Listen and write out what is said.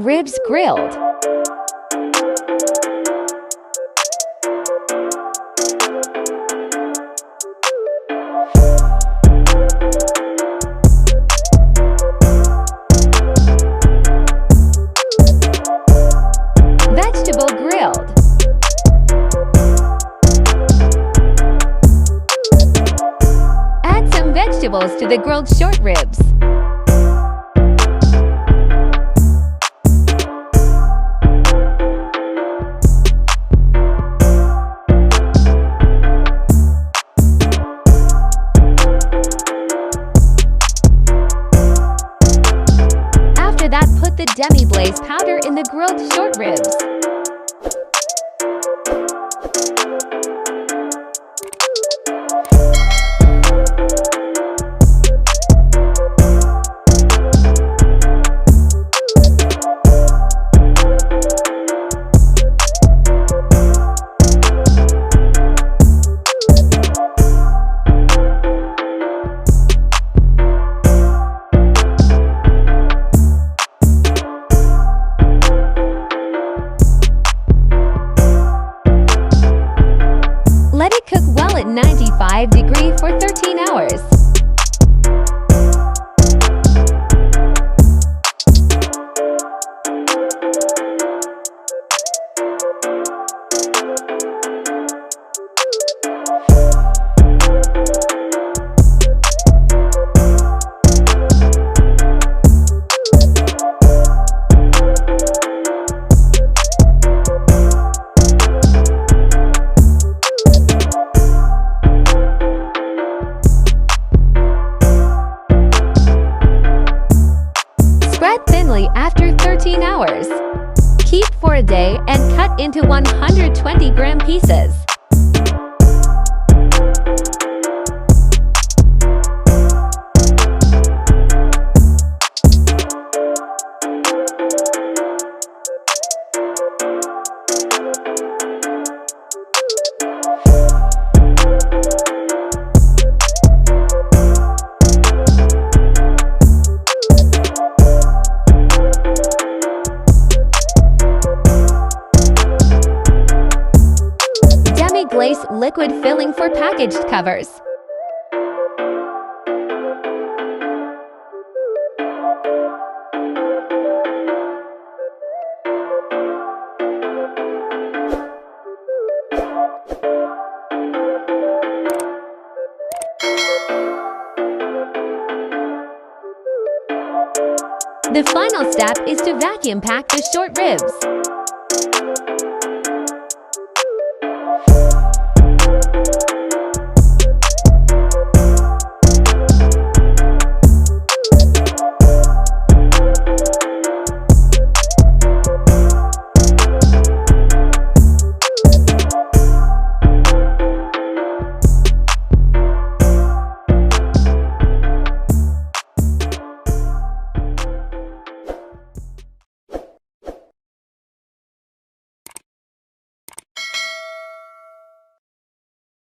ribs grilled. Vegetable grilled. Add some vegetables to the grilled short ribs. After that, put the demi-glace powder in the grilled short ribs. Let it cook well at 95 degrees for 13 hours. Spread thinly after 13 hours. Keep for a day and cut into 120-gram pieces. Demi-glace liquid filling for packaged covers. The final step is to vacuum pack the short ribs.